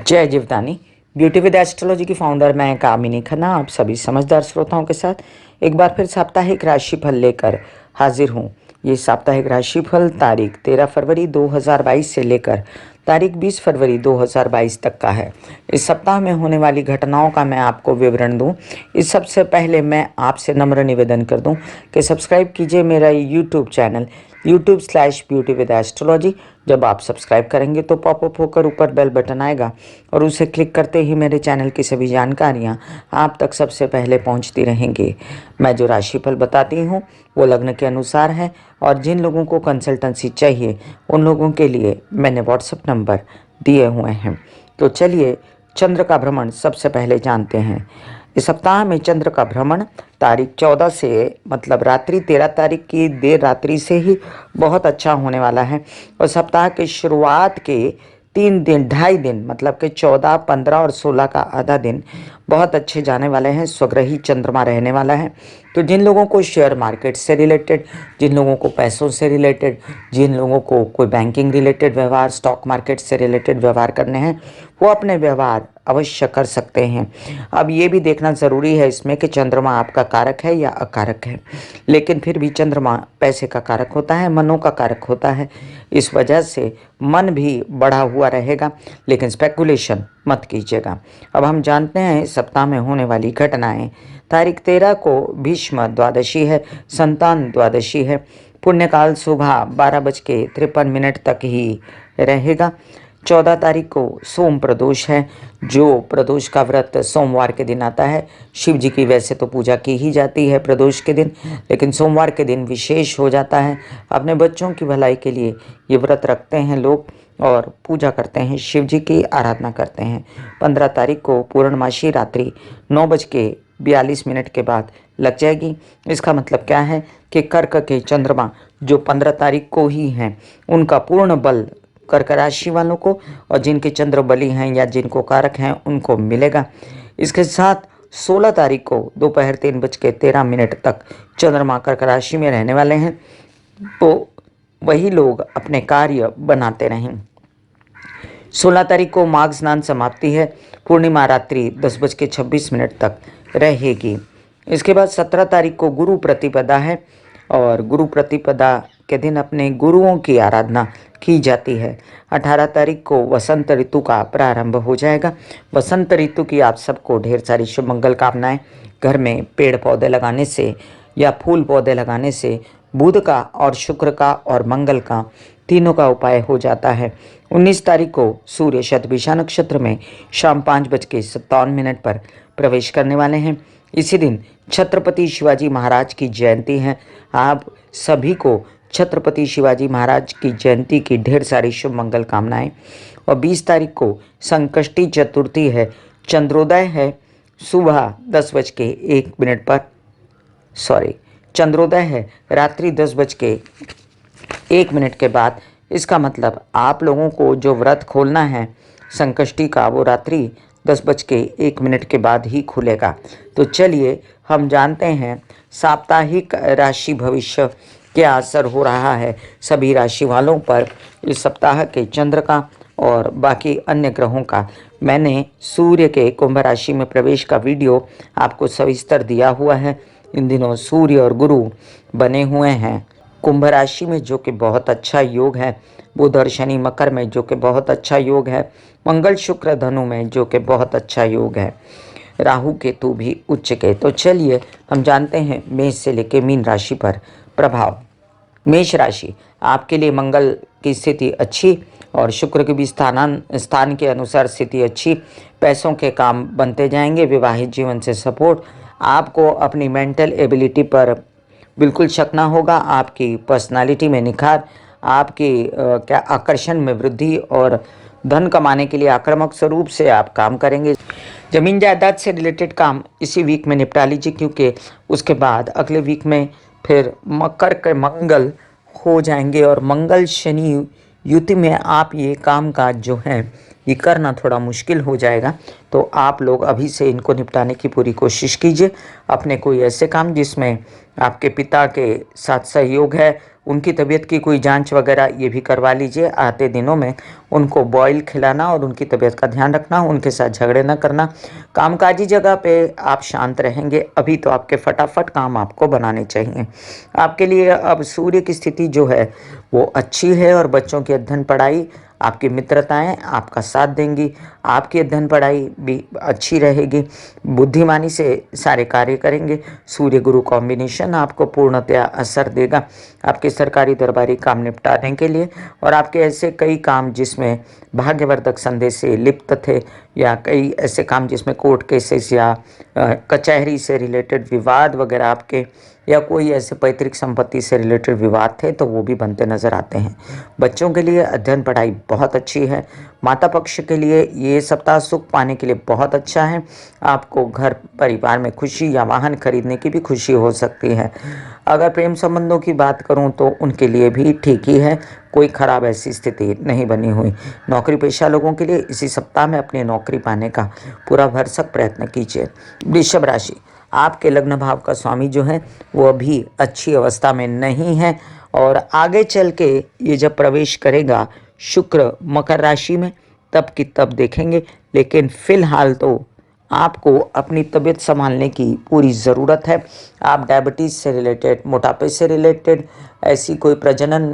जय Jivdani. Beauty with astrology की founder मैं कामिनी खन्ना आप सभी समझदार श्रोताओं के साथ एक बार फिर साप्ताहिक राशिफल लेकर हाजिर हूँ। ये साप्ताहिक राशिफल तारीख 13 फरवरी 2022 से लेकर तारीख 20 फरवरी 2022 तक का है। इस सप्ताह में होने वाली घटनाओं का मैं आपको विवरण दूं। इस सबसे पहले मैं आपसे नम्र निवेदन कर दूं कि सब्सक्राइब कीजिए मेरा यूट्यूब चैनल YouTube/ब्यूटी विद एस्ट्रोलॉजी। जब आप सब्सक्राइब करेंगे तो पॉपअप होकर ऊपर बेल बटन आएगा और उसे क्लिक करते ही मेरे चैनल की सभी जानकारियां आप तक सबसे पहले पहुंचती रहेंगी। मैं जो राशिफल बताती हूं वो लग्न के अनुसार है और जिन लोगों को कंसल्टेंसी चाहिए उन लोगों के लिए मैंने व्हाट्सएप नंबर दिए हुए हैं। तो चलिए चंद्र का भ्रमण सबसे पहले जानते हैं। इस सप्ताह में चंद्र का भ्रमण तारीख 14 से मतलब रात्रि 13 तारीख की देर रात्रि से ही बहुत अच्छा होने वाला है और सप्ताह के शुरुआत के 2.5 दिन मतलब कि 14, 15 और 16 का आधा दिन बहुत अच्छे जाने वाले हैं। स्वग्रही चंद्रमा रहने वाला है। तो जिन लोगों को शेयर मार्केट से रिलेटेड, जिन लोगों को पैसों से रिलेटेड, जिन लोगों को कोई बैंकिंग रिलेटेड व्यवहार, स्टॉक मार्केट से रिलेटेड व्यवहार करने हैं वो अपने व्यवहार अवश्य कर सकते हैं। अब ये भी देखना ज़रूरी है इसमें कि चंद्रमा आपका कारक है या अकारक है, लेकिन फिर भी चंद्रमा पैसे का कारक होता है, मनों का कारक होता है। इस वजह से मन भी बढ़ा हुआ रहेगा, लेकिन स्पेकुलेशन मत कीजिएगा। अब हम जानते हैं इस सप्ताह में होने वाली घटनाएं। तारीख 13 को भीष्म द्वादशी है, संतान द्वादशी है। पुण्यकाल सुबह 12:53 तक ही रहेगा। 14 तारीख को सोम प्रदोष है। जो प्रदोष का व्रत सोमवार के दिन आता है, शिव जी की वैसे तो पूजा की ही जाती है प्रदोष के दिन, लेकिन सोमवार के दिन विशेष हो जाता है। अपने बच्चों की भलाई के लिए ये व्रत रखते हैं लोग और पूजा करते हैं, शिव जी की आराधना करते हैं। 15 तारीख को पूर्णमासी रात्रि 9:42 के बाद लग जाएगी। इसका मतलब क्या है कि कर्क के चंद्रमा जो 15 तारीख को ही हैं उनका पूर्ण बल कर्क राशि वालों को और जिनके चंद्र बली हैं या जिनको कारक हैं उनको मिलेगा। इसके साथ 16 तारीख को दोपहर 3:13 तक चंद्रमा कर्क राशि में रहने वाले हैं, तो वही लोग अपने कार्य बनाते रहें। 16 तारीख को माघ स्नान समाप्ति है। पूर्णिमा रात्रि 10:26 तक रहेगी। इसके बाद 17 तारीख को गुरु प्रतिपदा है और गुरु प्रतिपदा के दिन अपने गुरुओं की आराधना की जाती है। 18 तारीख को वसंत ऋतु का प्रारंभ हो जाएगा। वसंत ऋतु की आप सबको ढेर सारी शुभ मंगल कामनाएं। घर में पेड़ पौधे लगाने से या फूल पौधे लगाने से बुध का और शुक्र का और मंगल का तीनों का उपाय हो जाता है। 19 तारीख को सूर्य शतभिषा नक्षत्र में शाम 5:57 पर प्रवेश करने वाले हैं। इसी दिन छत्रपति शिवाजी महाराज की जयंती है। आप सभी को छत्रपति शिवाजी महाराज की जयंती की ढेर सारी शुभ मंगल कामनाएं। और 20 तारीख को संकष्टी चतुर्थी है। चंद्रोदय है सुबह 10:01 पर, चंद्रोदय है रात्रि 10:01 के बाद। इसका मतलब आप लोगों को जो व्रत खोलना है संकष्टी का वो रात्रि 10:01 के बाद ही खुलेगा। तो चलिए हम जानते हैं साप्ताहिक राशि भविष्य क्या असर हो रहा है सभी राशि वालों पर इस सप्ताह के चंद्र का और बाकी अन्य ग्रहों का। मैंने सूर्य के कुंभ राशि में प्रवेश का वीडियो आपको सविस्तर दिया हुआ है। इन दिनों सूर्य और गुरु बने हुए हैं कुंभ राशि में जो कि बहुत अच्छा योग है, बुध और शनि मकर में जो कि बहुत अच्छा योग है, मंगल शुक्र धनु में जो कि बहुत अच्छा योग है, राहु केतु भी उच्च के। तो चलिए हम जानते हैं मेष से लेकर मीन राशि पर प्रभाव। मेष राशि, आपके लिए मंगल की स्थिति अच्छी और शुक्र की भी स्थान के अनुसार स्थिति अच्छी। पैसों के काम बनते जाएंगे। विवाहित जीवन से सपोर्ट। आपको अपनी मेंटल एबिलिटी पर बिल्कुल शक ना होगा। आपकी पर्सनालिटी में निखार, आपकी आकर्षण में वृद्धि और धन कमाने के लिए आक्रामक स्वरूप से आप काम करेंगे। जमीन जायदाद से रिलेटेड काम इसी वीक में निपटा लीजिए, क्योंकि उसके बाद अगले वीक में फिर मकर के मंगल हो जाएंगे और मंगल शनि युति में आप ये काम काज जो है ये करना थोड़ा मुश्किल हो जाएगा। तो आप लोग अभी से इनको निपटाने की पूरी कोशिश कीजिए। अपने कोई ऐसे काम जिसमें आपके पिता के साथ सहयोग है उनकी तबीयत की कोई जांच वगैरह ये भी करवा लीजिए। आते दिनों में उनको बॉयल खिलाना और उनकी तबीयत का ध्यान रखना, उनके साथ झगड़े न करना। कामकाजी जगह पे आप शांत रहेंगे, अभी तो आपके फटाफट काम आपको बनाने चाहिए। आपके लिए अब सूर्य की स्थिति जो है वो अच्छी है और बच्चों की अध्ययन पढ़ाई, आपकी मित्रताएं आपका साथ देंगी, आपकी अध्ययन पढ़ाई भी अच्छी रहेगी, बुद्धिमानी से सारे कार्य करेंगे। सूर्य गुरु कॉम्बिनेशन आपको पूर्णतया असर देगा आपके सरकारी दरबारी काम निपटाने के लिए। और आपके ऐसे कई काम जिसमें भाग्यवर्धक संदेश से लिप्त थे, या कई ऐसे काम जिसमें कोर्ट केसेस या कचहरी से रिलेटेड विवाद वगैरह आपके, या कोई ऐसे पैतृक संपत्ति से रिलेटेड विवाद थे, तो वो भी बनते नजर आते हैं। बच्चों के लिए अध्ययन पढ़ाई बहुत अच्छी है। माता पक्ष के लिए ये सप्ताह सुख पाने के लिए बहुत अच्छा है। आपको घर परिवार में खुशी या वाहन खरीदने की भी खुशी हो सकती है। अगर प्रेम संबंधों की बात करूं तो उनके लिए भी ठीक ही है, कोई खराब ऐसी स्थिति नहीं बनी हुई। नौकरी पेशा लोगों के लिए इसी सप्ताह में अपनी नौकरी पाने का पूरा भरसक प्रयत्न कीजिए। वृषभ राशि, आपके लग्न भाव का स्वामी जो है वो अभी अच्छी अवस्था में नहीं है, और आगे चल के ये जब प्रवेश करेगा शुक्र मकर राशि में तब की तब देखेंगे। लेकिन फिलहाल तो आपको अपनी तबीयत संभालने की पूरी ज़रूरत है। आप डायबिटीज़ से रिलेटेड, मोटापे से रिलेटेड, ऐसी कोई प्रजनन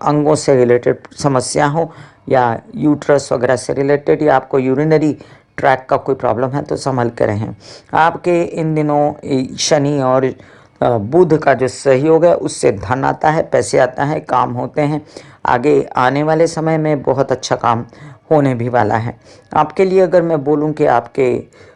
अंगों से रिलेटेड समस्या हो, या यूट्रस वगैरह से रिलेटेड, या आपको यूरिनरी ट्रैक का कोई प्रॉब्लम है तो संभल के रहें। आपके इन दिनों शनि और बुध का जो सहयोग है उससे धन आता है, पैसे आता है, काम होते हैं। आगे आने वाले समय में बहुत अच्छा काम होने भी वाला है। आपके लिए अगर मैं बोलूं कि आपके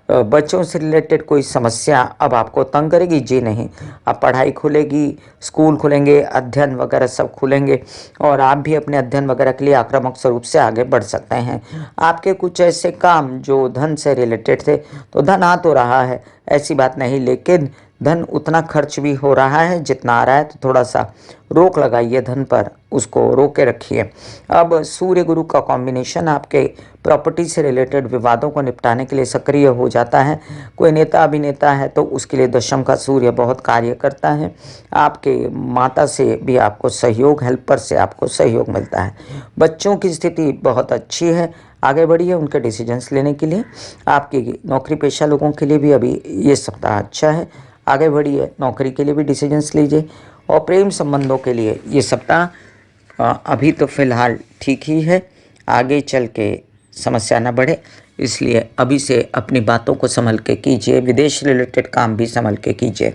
बच्चों से रिलेटेड कोई समस्या अब आपको तंग करेगी, जी नहीं। अब पढ़ाई खुलेगी, स्कूल खुलेंगे, अध्ययन वगैरह सब खुलेंगे, और आप भी अपने अध्ययन वगैरह के लिए आक्रामक स्वरूप से आगे बढ़ सकते हैं। आपके कुछ ऐसे काम जो धन से रिलेटेड थे, तो धन आ तो रहा है, ऐसी बात नहीं, लेकिन धन उतना खर्च भी हो रहा है जितना आ रहा है, तो थोड़ा सा रोक लगाइए धन पर, उसको रोक के रखिए। अब सूर्य गुरु का कॉम्बिनेशन आपके प्रॉपर्टी से रिलेटेड विवादों को निपटाने के लिए सक्रिय हो जाता है। कोई नेता अभिनेता है तो उसके लिए दशम का सूर्य बहुत कार्य करता है। आपके माता से भी आपको सहयोग, हेल्पर से आपको सहयोग मिलता है। बच्चों की स्थिति बहुत अच्छी है, आगे बढ़िए उनके डिसीजंस लेने के लिए। आपकी नौकरी पेशा लोगों के लिए भी अभी ये सप्ताह अच्छा है, आगे बढ़िए, नौकरी के लिए भी डिसीजंस लीजिए। और प्रेम संबंधों के लिए ये सप्ताह अभी तो फिलहाल ठीक ही है, आगे चल के समस्या ना बढ़े, इसलिए अभी से अपनी बातों को संभल के कीजिए। विदेश रिलेटेड काम भी संभल के कीजिए।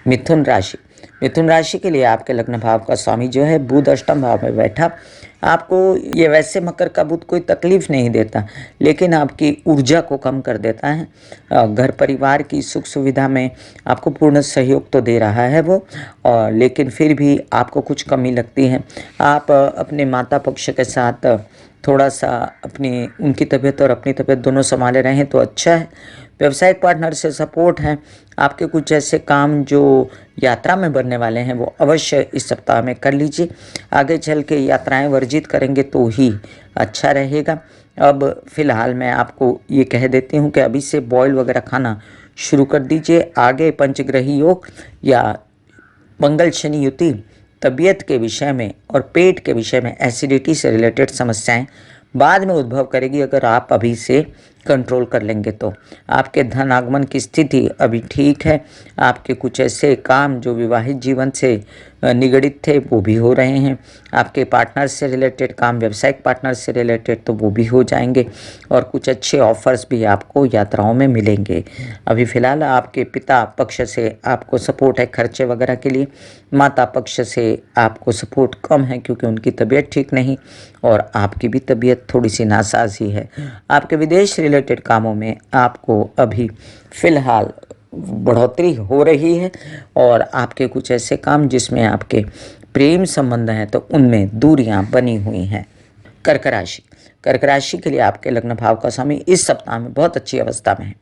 मिथुन राशि, मिथुन राशि के लिए आपके लग्न भाव का स्वामी जो है बुध अष्टम भाव में बैठा। आपको ये वैसे मकर का बुध कोई तकलीफ नहीं देता, लेकिन आपकी ऊर्जा को कम कर देता है। घर परिवार की सुख सुविधा में आपको पूर्ण सहयोग तो दे रहा है वो, और लेकिन फिर भी आपको कुछ कमी लगती है। आप अपने माता पक्ष के साथ थोड़ा सा अपनी उनकी तबीयत और अपनी तबीयत दोनों संभाले रहें तो अच्छा है। व्यवसायिक पार्टनर से सपोर्ट है। आपके कुछ ऐसे काम जो यात्रा में बनने वाले हैं वो अवश्य इस सप्ताह में कर लीजिए। आगे चल के यात्राएं वर्जित करेंगे तो ही अच्छा रहेगा। अब फिलहाल मैं आपको ये कह देती हूँ कि अभी से बॉयल वगैरह खाना शुरू कर दीजिए। आगे पंचग्रही योग या मंगल शनि युति तबीयत के विषय में और पेट के विषय में, एसिडिटी से रिलेटेड समस्याएं बाद में उद्भव करेगी। अगर आप अभी से कंट्रोल कर लेंगे तो आपके धन आगमन की स्थिति अभी ठीक है। आपके कुछ ऐसे काम जो विवाहित जीवन से निगड़ित थे वो भी हो रहे हैं। आपके पार्टनर से रिलेटेड काम, व्यावसायिक पार्टनर से रिलेटेड, तो वो भी हो जाएंगे, और कुछ अच्छे ऑफर्स भी आपको यात्राओं में मिलेंगे। अभी फ़िलहाल आपके पिता पक्ष से आपको सपोर्ट है खर्चे वगैरह के लिए। माता पक्ष से आपको सपोर्ट कम है क्योंकि उनकी तबीयत ठीक नहीं, और आपकी भी तबीयत थोड़ी सी नासाज ही है। आपके विदेश रिलेटेड कामों में आपको अभी फ़िलहाल बढ़ोतरी हो रही है, और आपके कुछ ऐसे काम जिसमें आपके प्रेम संबंध हैं तो उनमें दूरियां बनी हुई हैं। कर्क राशि, कर्क राशि के लिए आपके लग्न भाव का स्वामी इस सप्ताह में बहुत अच्छी अवस्था में है।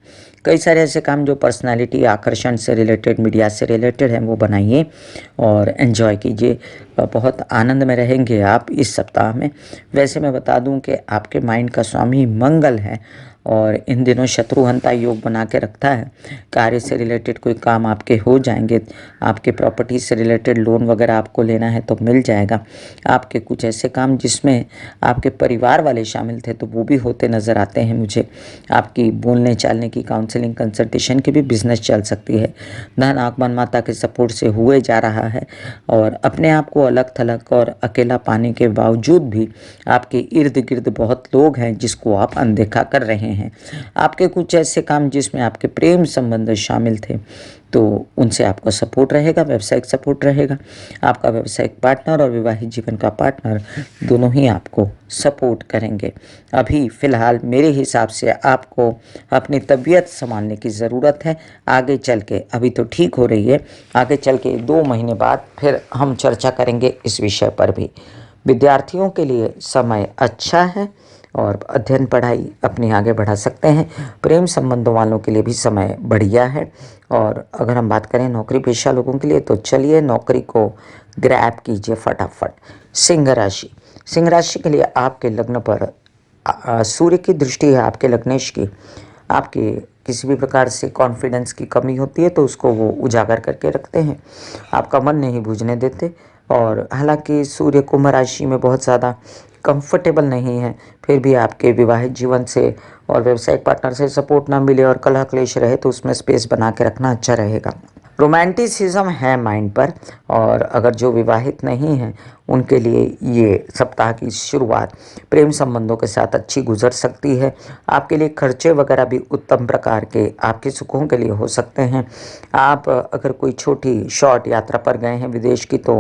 कई सारे ऐसे काम जो पर्सनालिटी, आकर्षण से रिलेटेड, मीडिया से रिलेटेड हैं वो बनाइए और एंजॉय कीजिए। बहुत आनंद में रहेंगे आप इस सप्ताह में। वैसे मैं बता दूं कि आपके माइंड का स्वामी मंगल है। और इन दिनों शत्रुहंता योग बना के रखता है। कार्य से रिलेटेड कोई काम आपके हो जाएंगे, आपके प्रॉपर्टी से रिलेटेड लोन वगैरह आपको लेना है तो मिल जाएगा। आपके कुछ ऐसे काम जिसमें आपके परिवार वाले शामिल थे तो वो भी होते नज़र आते हैं मुझे। आपकी बोलने चालने की, काउंसलिंग कंसल्टेशन की भी बिजनेस चल सकती है। धन आगमन माता के सपोर्ट से हुए जा रहा है और अपने आप को अलग थलग और अकेला पाने के बावजूद भी आपके इर्द गिर्द बहुत लोग हैं जिसको आप अनदेखा कर रहे हैं। आपके कुछ ऐसे काम जिसमें आपके प्रेम संबंध शामिल थे तो उनसे आपको सपोर्ट रहेगा, व्यावसायिक सपोर्ट रहेगा। आपका व्यावसायिक पार्टनर और विवाहित जीवन का पार्टनर दोनों ही आपको सपोर्ट करेंगे। अभी फ़िलहाल मेरे हिसाब से आपको अपनी तबीयत संभालने की ज़रूरत है। आगे चल के, अभी तो ठीक हो रही है, आगे चल के 2 महीने बाद फिर हम चर्चा करेंगे इस विषय पर भी। विद्यार्थियों के लिए समय अच्छा है और अध्ययन पढ़ाई अपनी आगे बढ़ा सकते हैं। प्रेम संबंधों वालों के लिए भी समय बढ़िया है। और अगर हम बात करें नौकरी पेशा लोगों के लिए तो चलिए नौकरी को ग्रैब कीजिए फटाफट। सिंह राशि, सिंह राशि के लिए आपके लग्न पर सूर्य की दृष्टि है, आपके लग्नेश की। आपके किसी भी प्रकार से कॉन्फिडेंस की कमी होती है तो उसको वो उजागर करके रखते हैं, आपका मन नहीं बूझने देते। और हालांकि सूर्य कुंभ राशि में बहुत ज़्यादा कंफर्टेबल नहीं है, फिर भी आपके विवाहित जीवन से और व्यावसायिक पार्टनर से सपोर्ट ना मिले और कलह क्लेश रहे तो उसमें स्पेस बना के रखना अच्छा रहेगा। रोमांटिसिज्म है माइंड पर, और अगर जो विवाहित नहीं हैं उनके लिए ये सप्ताह की शुरुआत प्रेम संबंधों के साथ अच्छी गुजर सकती है। आपके लिए खर्चे वगैरह भी उत्तम प्रकार के आपके सुखों के लिए हो सकते हैं। आप अगर कोई छोटी शॉर्ट यात्रा पर गए हैं विदेश की तो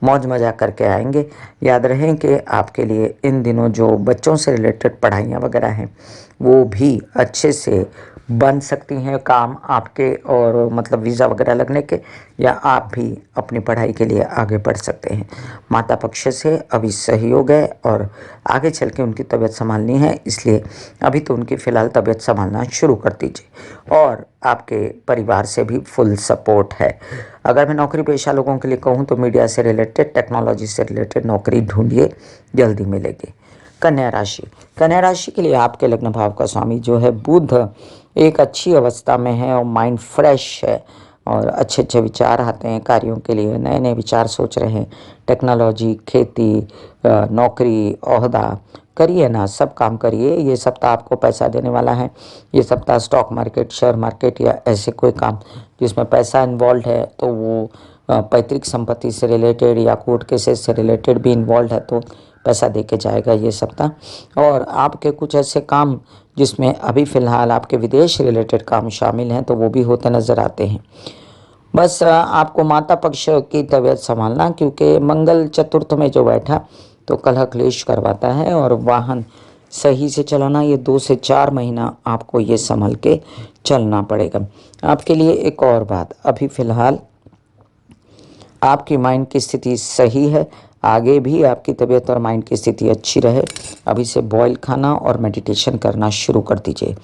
मौज मजा करके आएंगे। याद रहें कि आपके लिए इन दिनों जो बच्चों से रिलेटेड पढ़ाइयाँ वगैरह हैं वो भी अच्छे से बन सकती हैं काम आपके, और मतलब वीज़ा वगैरह लगने के, या आप भी अपनी पढ़ाई के लिए आगे बढ़ सकते हैं। माता पक्ष से अभी सहयोग है और आगे चल के उनकी तबीयत संभालनी है, इसलिए अभी तो उनकी फ़िलहाल तबीयत संभालना शुरू कर दीजिए। और आपके परिवार से भी फुल सपोर्ट है। अगर मैं नौकरी पेशा लोगों के लिए कहूँ तो मीडिया से रिलेटेड, टेक्नोलॉजी से रिलेटेड नौकरी ढूंढिए, जल्दी मिलेगी। कन्या राशि, कन्या राशि के लिए आपके लग्न भाव का स्वामी जो है बुध एक अच्छी अवस्था में है और माइंड फ्रेश है और अच्छे अच्छे विचार आते हैं कार्यों के लिए, नए नए विचार सोच रहे हैं। टेक्नोलॉजी, खेती, नौकरी, ओहदा करिए ना, सब काम करिए। ये सप्ताह आपको पैसा देने वाला है। ये सप्ताह स्टॉक मार्केट, शेयर मार्केट या ऐसे कोई काम जिसमें पैसा इन्वॉल्व है तो वो पैतृक संपत्ति से रिलेटेड या कोर्ट केसेस से रिलेटेड भी इन्वॉल्व है तो पैसा दे के जाएगा ये सप्ताह। और आपके कुछ ऐसे काम जिसमें अभी फ़िलहाल आपके विदेश रिलेटेड काम शामिल हैं तो वो भी होते नज़र आते हैं। बस आपको माता पक्ष की तबीयत संभालना, क्योंकि मंगल चतुर्थ में जो बैठा तो कलह क्लेश करवाता है, और वाहन सही से चलाना, ये 2 से 4 महीना आपको ये संभल के चलना पड़ेगा। आपके लिए एक और बात, अभी फ़िलहाल आपकी माइंड की स्थिति सही है, आगे भी आपकी तबीयत और माइंड की स्थिति अच्छी रहे। अभी से बॉयल खाना और मेडिटेशन करना शुरू कर दीजिए।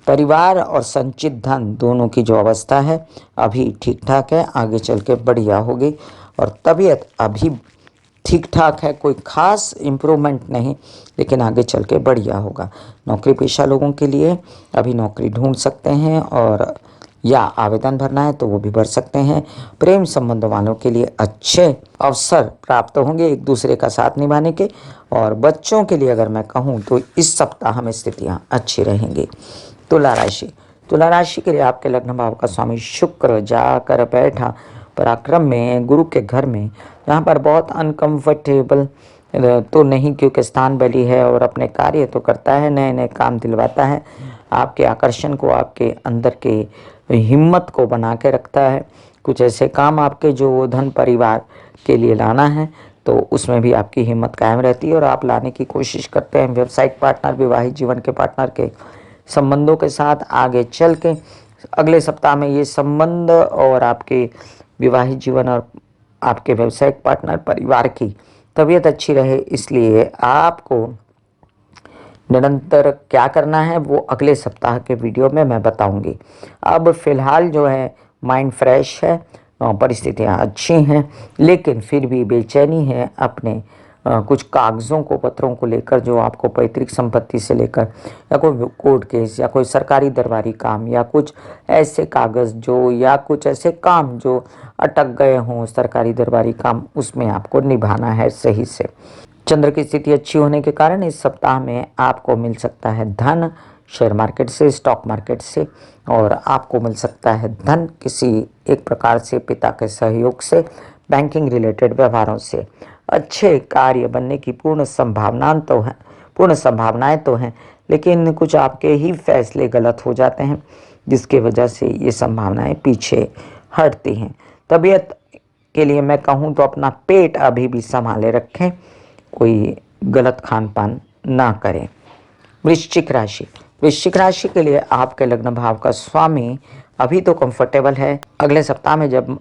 परिवार और संचित धन दोनों की जो अवस्था है अभी ठीक ठाक है, आगे चल के बढ़िया होगी। और तबीयत अभी ठीक ठाक है, कोई खास इम्प्रूवमेंट नहीं, लेकिन आगे चल के बढ़िया होगा। नौकरी पेशा लोगों के लिए अभी नौकरी ढूंढ सकते हैं, और या आवेदन भरना है तो वो भी भर सकते हैं। प्रेम संबंध वालों के लिए अच्छे अवसर प्राप्त होंगे एक दूसरे का साथ निभाने के। और बच्चों के लिए अगर मैं कहूँ तो इस सप्ताह में स्थितियाँ अच्छी रहेंगी। तुला राशि, तुला राशि के लिए आपके लग्न भाव का स्वामी शुक्र जाकर बैठा पराक्रम में, गुरु के घर में, जहाँ पर बहुत अनकंफर्टेबल तो नहीं, क्योंकि स्थान बली है और अपने कार्य तो करता है, नए नए काम दिलवाता है। आपके आकर्षण को, आपके अंदर के हिम्मत को बना के रखता है। कुछ ऐसे काम आपके जो धन परिवार के लिए लाना है तो उसमें भी आपकी हिम्मत कायम रहती है और आप लाने की कोशिश करते हैं। व्यावसायिक पार्टनर, विवाहित जीवन के पार्टनर के संबंधों के साथ आगे चल के अगले सप्ताह में ये संबंध और आपके विवाहित जीवन और आपके व्यावसायिक पार्टनर परिवार की तबीयत अच्छी रहे, इसलिए आपको निरंतर क्या करना है वो अगले सप्ताह के वीडियो में मैं बताऊंगी। अब फ़िलहाल जो है माइंड फ्रेश है, परिस्थितियाँ अच्छी हैं, लेकिन फिर भी बेचैनी है अपने कुछ कागज़ों को, पत्रों को लेकर जो आपको पैतृक संपत्ति से लेकर, या कोई कोर्ट केस, या कोई सरकारी दरबारी काम, या कुछ ऐसे कागज़ जो, या कुछ ऐसे काम जो अटक गए हों, सरकारी दरबारी काम, उसमें आपको निभाना है सही से। चंद्र की स्थिति अच्छी होने के कारण इस सप्ताह में आपको मिल सकता है धन शेयर मार्केट से, स्टॉक मार्केट से, और आपको मिल सकता है धन किसी एक प्रकार से पिता के सहयोग से, बैंकिंग रिलेटेड व्यवहारों से। अच्छे कार्य बनने की पूर्ण संभावनाएं तो हैं, लेकिन कुछ आपके ही फैसले गलत हो जाते हैं, जिसके वजह से ये संभावनाएं पीछे हटती हैं। तबीयत के लिए मैं कहूँ तो अपना पेट अभी भी संभाले रखें, कोई गलत खान पान ना करें। वृश्चिक राशि के लिए आपके लग्न भाव का स्वामी अभी तो कंफर्टेबल है। अगले सप्ताह में जब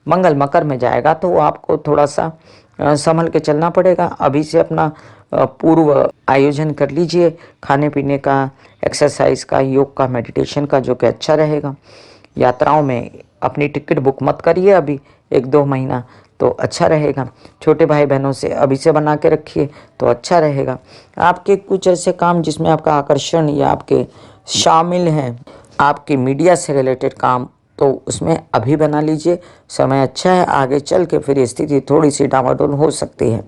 मंगल मकर में जाएगा तो आपको थोड़ा सा संभल के चलना पड़ेगा। अभी से अपना पूर्व आयोजन कर लीजिए, खाने पीने का, एक्सरसाइज का, योग का, मेडिटेशन का, जो कि अच्छा रहेगा। यात्राओं में अपनी टिकट बुक मत करिए अभी 1-2 महीना, तो अच्छा रहेगा। छोटे भाई बहनों से अभी से बना के रखिए तो अच्छा रहेगा। आपके कुछ ऐसे काम जिसमें आपका आकर्षण या आपके शामिल हैं, आपके मीडिया से रिलेटेड काम, तो उसमें अभी बना लीजिए, समय अच्छा है। आगे चल के फिर स्थिति थोड़ी सी डामाडोल हो सकती है।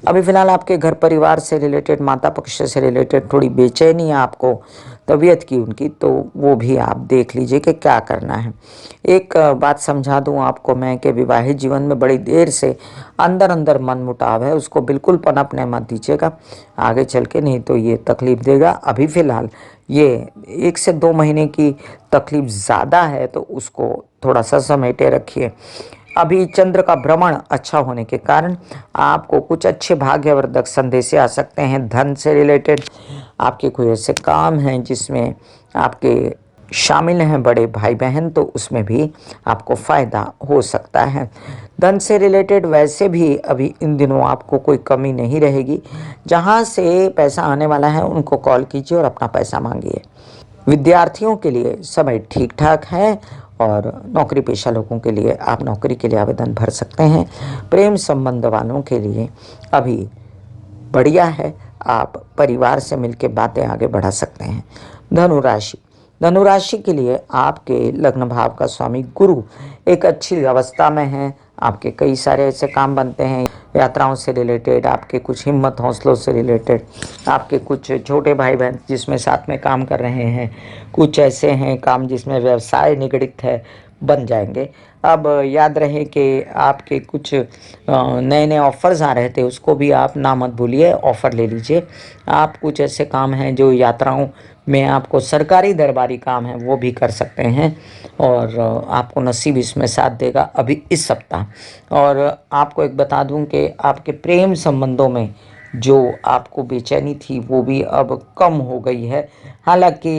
अभी फ़िलहाल आपके घर परिवार से रिलेटेड, माता पक्ष से रिलेटेड थोड़ी बेचैनी है आपको तबीयत की उनकी, तो वो भी आप देख लीजिए कि क्या करना है। एक बात समझा दूं आपको मैं कि विवाहित जीवन में बड़ी देर से अंदर अंदर मनमुटाव है, उसको बिल्कुल पनपने मत दीजिएगा आगे चल के, नहीं तो ये तकलीफ़ देगा। अभी फ़िलहाल ये 1 से 2 महीने की तकलीफ़ ज़्यादा है, तो उसको थोड़ा सा समेटे रखिए। अभी चंद्र का भ्रमण अच्छा होने के कारण आपको कुछ अच्छे भाग्यवर्धक संदेश आ सकते हैं। धन से रिलेटेड आपके कोई ऐसे काम हैं जिसमें आपके शामिल हैं बड़े भाई बहन, तो उसमें भी आपको फ़ायदा हो सकता है। धन से रिलेटेड वैसे भी अभी इन दिनों आपको कोई कमी नहीं रहेगी। जहाँ से पैसा आने वाला है उनको कॉल कीजिए और अपना पैसा मांगिए। विद्यार्थियों के लिए समय ठीक ठाक है, और नौकरी पेशा लोगों के लिए आप नौकरी के लिए आवेदन भर सकते हैं। प्रेम संबंध वालों के लिए अभी बढ़िया है, आप परिवार से मिलकर बातें आगे बढ़ा सकते हैं। धनुराशि के लिए आपके लग्न भाव का स्वामी गुरु एक अच्छी अवस्था में है। आपके कई सारे ऐसे काम बनते हैं यात्राओं से रिलेटेड, आपके कुछ हिम्मत हौसलों से रिलेटेड, आपके कुछ छोटे भाई बहन जिसमें साथ में काम कर रहे हैं, कुछ ऐसे हैं काम जिसमें व्यवसाय निगड़ित है, बन जाएंगे। अब याद रहे कि आपके कुछ नए नए ऑफ़र्स आ रहे थे, उसको भी आप ना मत भूलिए, ऑफ़र ले लीजिए। आप कुछ ऐसे काम हैं जो यात्राओं में आपको सरकारी दरबारी काम है, वो भी कर सकते हैं, और आपको नसीब इसमें साथ देगा अभी इस सप्ताह। और आपको एक बता दूं कि आपके प्रेम संबंधों में जो आपको बेचैनी थी वो भी अब कम हो गई है। हालांकि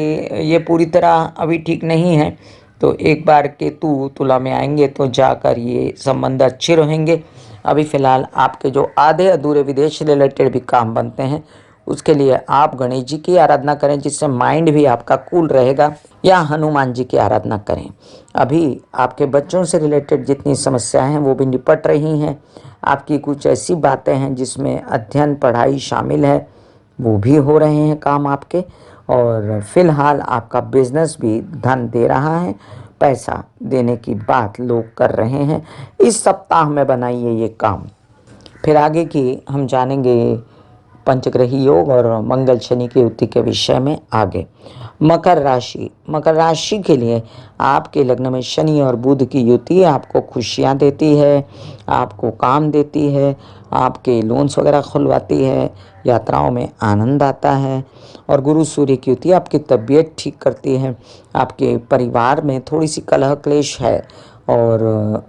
ये पूरी तरह अभी ठीक नहीं है, तो एक बार केतु तुला में आएंगे तो जाकर ये संबंध अच्छे रहेंगे। अभी फ़िलहाल आपके जो आधे अधूरे विदेश रिलेटेड भी काम बनते हैं, उसके लिए आप गणेश जी की आराधना करें, जिससे माइंड भी आपका कूल रहेगा, या हनुमान जी की आराधना करें। अभी आपके बच्चों से रिलेटेड जितनी समस्याएं हैं वो भी निपट रही हैं। आपकी कुछ ऐसी बातें हैं जिसमें अध्ययन पढ़ाई शामिल है, वो भी हो रहे हैं काम आपके। और फिलहाल आपका बिजनेस भी धन दे रहा है, पैसा देने की बात लोग कर रहे हैं। इस सप्ताह में बनाइए ये काम। फिर आगे की हम जानेंगे पंचग्रही योग और मंगल शनि की युति के विषय में आगे। मकर राशि के लिए आपके लग्न में शनि और बुध की युति आपको खुशियां देती है, आपको काम देती है, आपके लोन्स वगैरह खुलवाती है, यात्राओं में आनंद आता है। और गुरु सूर्य की युति आपकी तबीयत ठीक करती है। आपके परिवार में थोड़ी सी कलह क्लेश है और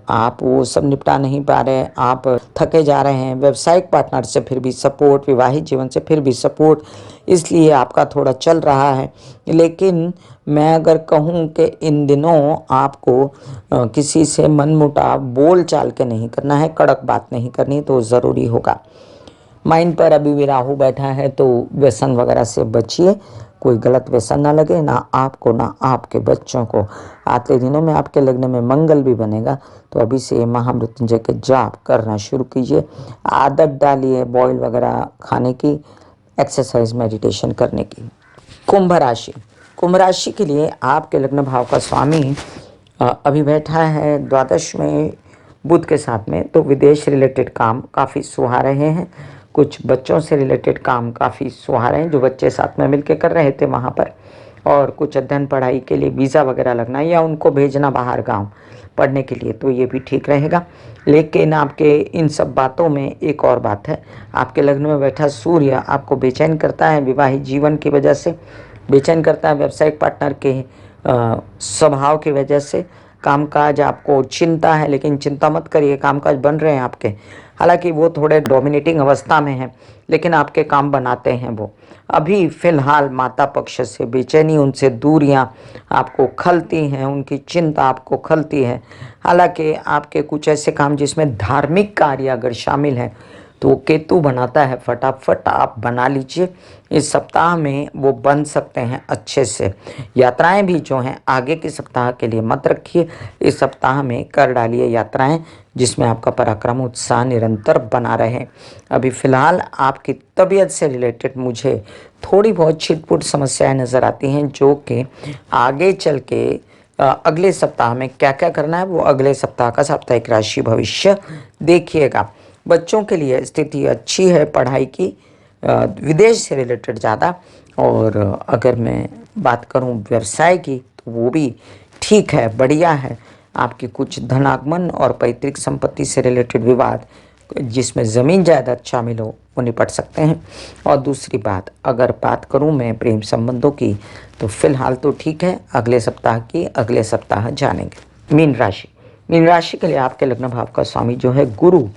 आप वो सब निपटा नहीं पा रहे, आप थके जा रहे हैं। व्यावसायिक पार्टनर से फिर भी सपोर्ट, विवाहित जीवन से फिर भी सपोर्ट, इसलिए आपका थोड़ा चल रहा है। लेकिन मैं अगर कहूँ कि इन दिनों आपको किसी से मनमुटाव बोल चाल के नहीं करना है, कड़क बात नहीं करनी, तो ज़रूरी होगा। माइंड पर अभी भी राहु बैठा है, तो व्यसन वगैरह से बचिए। कोई गलत व्यसन ना लगे, ना आपको ना आपके बच्चों को। आते दिनों में आपके लग्न में मंगल भी बनेगा, तो अभी से महामृत्युंजय के जाप करना शुरू कीजिए। आदत डालिए बॉयल वगैरह खाने की, एक्सरसाइज मेडिटेशन करने की। कुंभ राशि, कुंभ राशि के लिए आपके लग्न भाव का स्वामी अभी बैठा है द्वादश में बुध के साथ में, तो विदेश रिलेटेड काम काफ़ी सुहा रहे हैं। कुछ बच्चों से रिलेटेड काम काफ़ी सुहा रहे हैं, जो बच्चे साथ में मिलकर कर रहे थे वहाँ पर। और कुछ अध्ययन पढ़ाई के लिए वीज़ा वगैरह लगना या उनको भेजना बाहर गांव पढ़ने के लिए, तो ये भी ठीक रहेगा। लेकिन आपके इन सब बातों में एक और बात है, आपके लग्न में बैठा सूर्य आपको बेचैन करता है विवाहित जीवन की वजह से, बेचैन करता है व्यावसायिक पार्टनर के स्वभाव की वजह से। कामकाज आपको चिंता है, लेकिन चिंता मत करिए, कामकाज बन रहे हैं आपके। हालांकि वो थोड़े डोमिनेटिंग अवस्था में हैं, लेकिन आपके काम बनाते हैं वो। अभी फ़िलहाल माता पक्ष से बेचैनी, उनसे दूरियां आपको खलती हैं, उनकी चिंता आपको खलती है। हालांकि आपके कुछ ऐसे काम जिसमें धार्मिक कार्य अगर शामिल हैं, तो वो केतु बनाता है, फटाफट आप बना लीजिए। इस सप्ताह में वो बन सकते हैं अच्छे से। यात्राएं भी जो हैं आगे के सप्ताह के लिए मत रखिए, इस सप्ताह में कर डालिए यात्राएं, जिसमें आपका पराक्रम उत्साह निरंतर बना रहे। अभी फ़िलहाल आपकी तबीयत से रिलेटेड मुझे थोड़ी बहुत छिटपुट समस्याएं नज़र आती हैं, जो कि आगे चल के अगले सप्ताह में क्या क्या करना है वो अगले सप्ताह का साप्ताहिक राशि भविष्य देखिएगा। बच्चों के लिए स्थिति अच्छी है पढ़ाई की, विदेश से रिलेटेड ज़्यादा। और अगर मैं बात करूं व्यवसाय की, तो वो भी ठीक है, बढ़िया है। आपकी कुछ धनागमन और पैतृक संपत्ति से रिलेटेड विवाद जिसमें ज़मीन जायदाद शामिल हो, वो निपट सकते हैं। और दूसरी बात, अगर बात करूं मैं प्रेम संबंधों की, तो फिलहाल तो ठीक है, अगले सप्ताह की अगले सप्ताह जानेंगे। मीन राशि, मीन राशि के लिए आपके लग्न भाव का स्वामी जो है गुरु,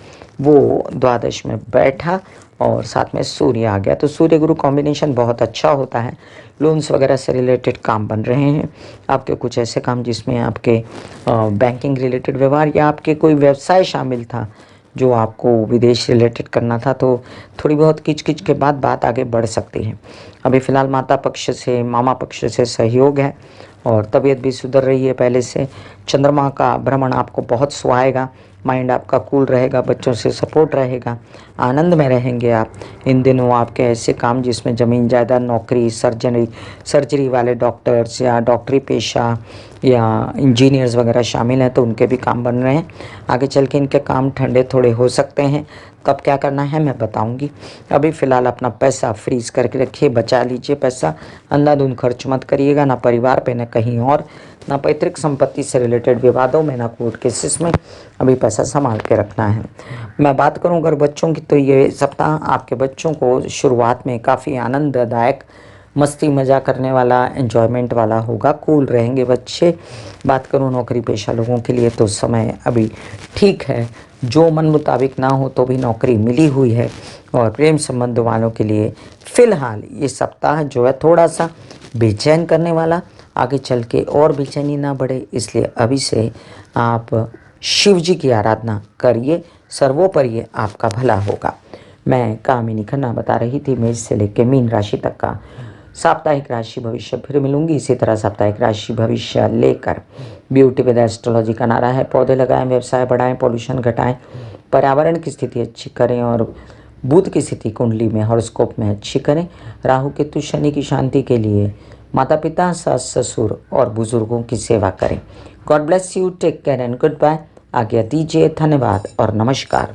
वो द्वादश में बैठा और साथ में सूर्य आ गया, तो सूर्य गुरु कॉम्बिनेशन बहुत अच्छा होता है। लोन्स वगैरह से रिलेटेड काम बन रहे हैं आपके, कुछ ऐसे काम जिसमें आपके बैंकिंग रिलेटेड व्यवहार या आपके कोई व्यवसाय शामिल था जो आपको विदेश रिलेटेड करना था, तो थोड़ी बहुत किचकिच के बाद बात आगे बढ़ सकती है। अभी फ़िलहाल माता पक्ष से मामा पक्ष से सहयोग है और तबीयत भी सुधर रही है पहले से। चंद्रमा का भ्रमण आपको बहुत सुहाएगा, माइंड आपका कूल रहेगा, बच्चों से सपोर्ट रहेगा, आनंद में रहेंगे आप। इन दिनों आपके ऐसे काम जिसमें ज़मीन जायदाद, नौकरी, सर्जरी वाले डॉक्टर्स या डॉक्टरी पेशा या इंजीनियर्स वगैरह शामिल हैं, तो उनके भी काम बन रहे हैं। आगे चल के इनके काम ठंडे थोड़े हो सकते हैं, कब क्या करना है मैं बताऊंगी। अभी फ़िलहाल अपना पैसा फ्रीज करके रखिए, बचा लीजिए पैसा, अंधाधुंध खर्च मत करिएगा, ना परिवार पे ना कहीं और, ना पैतृक संपत्ति से रिलेटेड विवादों में, ना कोर्ट केसेस में। अभी पैसा संभाल के रखना है। मैं बात करूं अगर बच्चों की, तो ये सप्ताह आपके बच्चों को शुरुआत में काफ़ी आनंददायक, मस्ती मज़ा करने वाला, एन्जॉयमेंट वाला होगा, कूल रहेंगे बच्चे। बात करूं नौकरी पेशा लोगों के लिए, तो समय अभी ठीक है, जो मन मुताबिक ना हो तो भी नौकरी मिली हुई है। और प्रेम संबंध वालों के लिए फ़िलहाल ये सप्ताह जो है थोड़ा सा बेचैन करने वाला, आगे चल के और बेचैनी ना बढ़े, इसलिए अभी से आप शिव जी की आराधना करिए, सर्वोपरि आपका भला होगा। मैं कामिनी खन्ना बता रही थी मेष से लेकर मीन राशि तक का साप्ताहिक राशि भविष्य। फिर मिलूंगी इसी तरह साप्ताहिक राशि भविष्य लेकर। ब्यूटी विद एस्ट्रोलॉजी का नारा है, पौधे लगाएं, व्यवसाय बढ़ाएं, पॉल्यूशन घटाएं, पर्यावरण की स्थिति अच्छी करें और बुध की स्थिति कुंडली में हॉरोस्कोप में अच्छी करें। राहु केतु शनि की शांति के लिए माता पिता, सास ससुर और बुजुर्गों की सेवा करें। God bless you, take care and goodbye. आज्ञा दीजिए, धन्यवाद और नमस्कार।